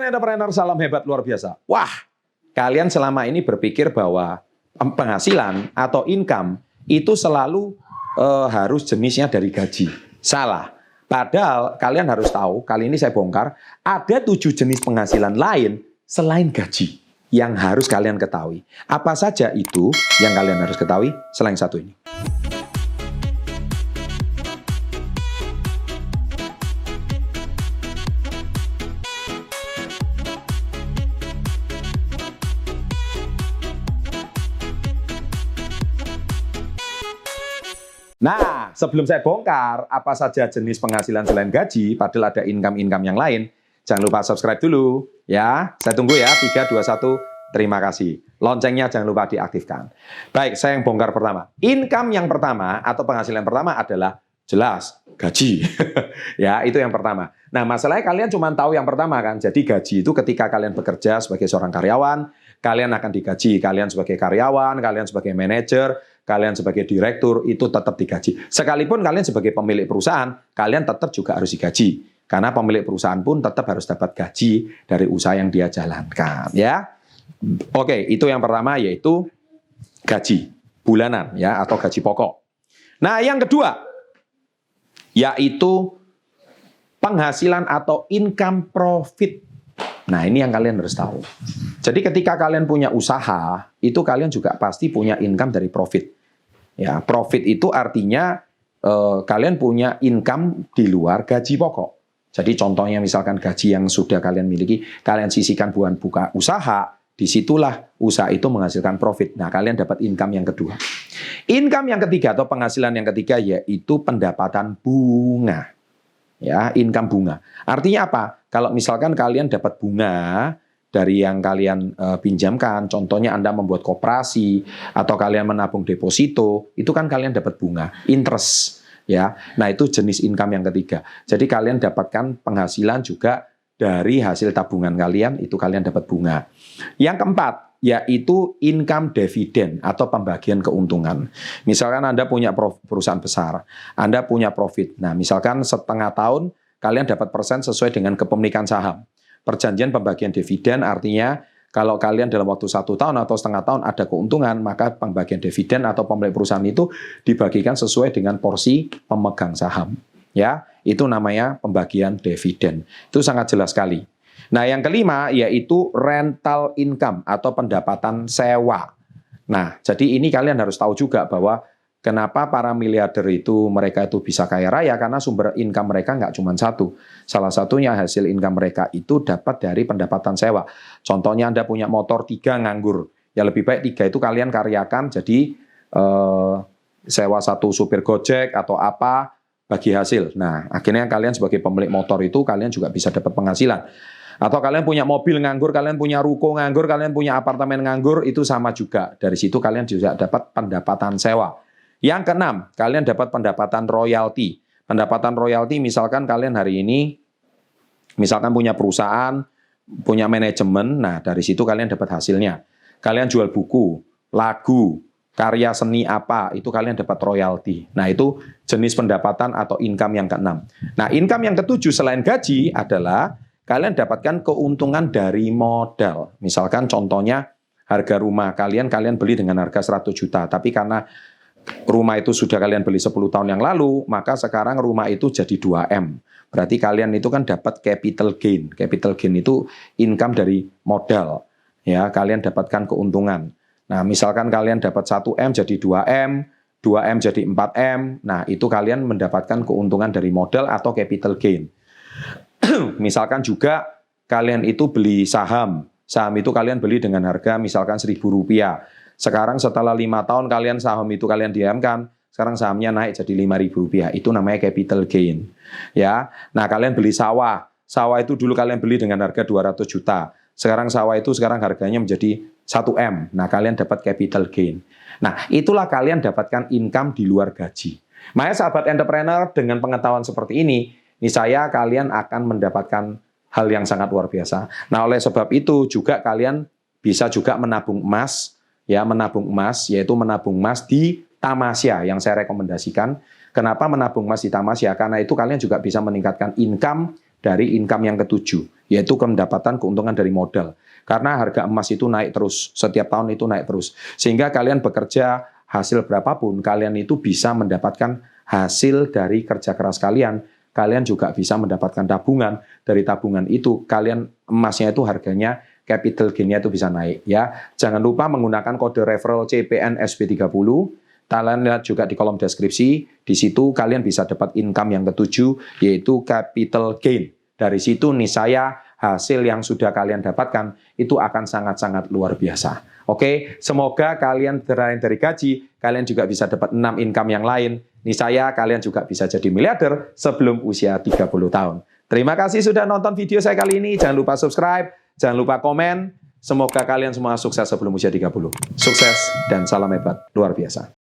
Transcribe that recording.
Sobat entrepreneur, salam hebat luar biasa. Wah, kalian selama ini berpikir bahwa penghasilan atau income itu selalu harus jenisnya dari gaji. Salah. Padahal kalian harus tahu, kali ini saya bongkar, ada 7 jenis penghasilan lain selain gaji yang harus kalian ketahui. Apa saja itu yang kalian harus ketahui selain satu ini? Nah, sebelum saya bongkar apa saja jenis penghasilan selain gaji, padahal ada income-income yang lain, jangan lupa subscribe dulu, ya. Saya tunggu ya, 3, 2, 1, terima kasih. Loncengnya jangan lupa diaktifkan. Baik, saya yang bongkar pertama. Income yang pertama atau penghasilan pertama adalah jelas gaji. Ya, itu yang pertama. Nah, masalahnya kalian cuma tahu yang pertama kan. Jadi gaji itu ketika kalian bekerja sebagai seorang karyawan, kalian akan digaji. Kalian sebagai karyawan, kalian sebagai manajer, kalian sebagai direktur, itu tetap digaji. Sekalipun kalian sebagai pemilik perusahaan, kalian tetap juga harus digaji. Karena pemilik perusahaan pun tetap harus dapat gaji dari usaha yang dia jalankan. Ya, oke, itu yang pertama yaitu gaji bulanan ya atau gaji pokok. Nah, yang kedua yaitu penghasilan atau income profit. Nah, ini yang kalian harus tahu. Jadi ketika kalian punya usaha, itu kalian juga pasti punya income dari profit. Ya, profit itu artinya kalian punya income di luar gaji pokok. Jadi contohnya misalkan gaji yang sudah kalian miliki, kalian sisihkan buat buka usaha, disitulah usaha itu menghasilkan profit. Nah, kalian dapat income yang kedua. Income yang ketiga atau penghasilan yang ketiga yaitu pendapatan bunga. Ya, income bunga. Artinya apa? Kalau misalkan kalian dapat bunga dari yang kalian pinjamkan, contohnya Anda membuat koperasi atau kalian menabung deposito, itu kan kalian dapat bunga, interest, ya. Nah, itu jenis income yang ketiga. Jadi kalian dapatkan penghasilan juga dari hasil tabungan kalian, itu kalian dapat bunga. Yang keempat yaitu income dividen atau pembagian keuntungan. Misalkan Anda punya perusahaan besar, Anda punya profit. Nah, misalkan setengah tahun kalian dapat persen sesuai dengan kepemilikan saham. Perjanjian pembagian dividen artinya kalau kalian dalam waktu 1 tahun atau setengah tahun ada keuntungan, maka pembagian dividen atau pemilik perusahaan itu dibagikan sesuai dengan porsi pemegang saham. Ya, itu namanya pembagian dividen. Itu sangat jelas sekali. Nah, yang kelima yaitu rental income atau pendapatan sewa. Nah, jadi ini kalian harus tahu juga bahwa kenapa para miliarder itu mereka itu bisa kaya raya, karena sumber income mereka nggak cuma satu. Salah satunya hasil income mereka itu dapat dari pendapatan sewa. Contohnya Anda punya motor 3 nganggur. Ya lebih baik 3 itu kalian karyakan, jadi sewa 1 supir Gojek atau apa, bagi hasil. Nah, akhirnya kalian sebagai pemilik motor itu kalian juga bisa dapat penghasilan. Atau kalian punya mobil nganggur, kalian punya ruko nganggur, kalian punya apartemen nganggur, itu sama juga. Dari situ kalian juga dapat pendapatan sewa. Yang keenam, kalian dapat pendapatan royalti. Pendapatan royalti misalkan kalian hari ini, misalkan punya perusahaan, punya manajemen, nah dari situ kalian dapat hasilnya. Kalian jual buku, lagu, karya seni apa, itu kalian dapat royalti. Nah, itu jenis pendapatan atau income yang keenam. Nah, income yang ketujuh selain gaji adalah kalian dapatkan keuntungan dari modal. Misalkan contohnya harga rumah kalian beli dengan harga 100 juta. Tapi karena rumah itu sudah kalian beli 10 tahun yang lalu, maka sekarang rumah itu jadi 2M. Berarti kalian itu kan dapat capital gain. Capital gain itu income dari modal. Ya, kalian dapatkan keuntungan. Nah, misalkan kalian dapat 1M jadi 2M, 2M jadi 4M. Nah, itu kalian mendapatkan keuntungan dari modal atau capital gain. Misalkan juga kalian itu beli saham. Saham itu kalian beli dengan harga misalkan Rp1.000. Sekarang setelah 5 tahun kalian saham itu kalian diamkan, sekarang sahamnya naik jadi Rp5.000. Itu namanya capital gain. Ya. Nah, kalian beli sawah. Sawah itu dulu kalian beli dengan harga 200 juta. Sekarang sawah itu sekarang harganya menjadi 1M. Nah, kalian dapat capital gain. Nah, itulah kalian dapatkan income di luar gaji. Makanya sahabat entrepreneur, dengan pengetahuan seperti ini, niscaya kalian akan mendapatkan hal yang sangat luar biasa. Nah, oleh sebab itu juga kalian bisa juga menabung emas, ya, menabung emas, yaitu menabung emas di Tamasya yang saya rekomendasikan. Kenapa menabung emas di Tamasya? Karena itu kalian juga bisa meningkatkan income dari income yang ketujuh. yaitu pendapatan keuntungan dari modal. Karena harga emas itu naik terus, setiap tahun itu naik terus. Sehingga kalian bekerja hasil berapapun, kalian itu bisa mendapatkan hasil dari kerja keras kalian. Kalian juga bisa mendapatkan tabungan. Dari tabungan itu, kalian emasnya itu harganya, capital gain-nya itu bisa naik. Ya, jangan lupa menggunakan kode referral CPN SB30. Kalian lihat juga di kolom deskripsi, di situ kalian bisa dapat income yang ketujuh, yaitu capital gain. Dari situ niscaya hasil yang sudah kalian dapatkan itu akan sangat-sangat luar biasa. Oke, semoga kalian selain dari gaji, kalian juga bisa dapat 6 income yang lain. Niscaya kalian juga bisa jadi miliarder sebelum usia 30 tahun. Terima kasih sudah nonton video saya kali ini. Jangan lupa subscribe, jangan lupa komen. Semoga kalian semua sukses sebelum usia 30. Sukses dan salam hebat luar biasa.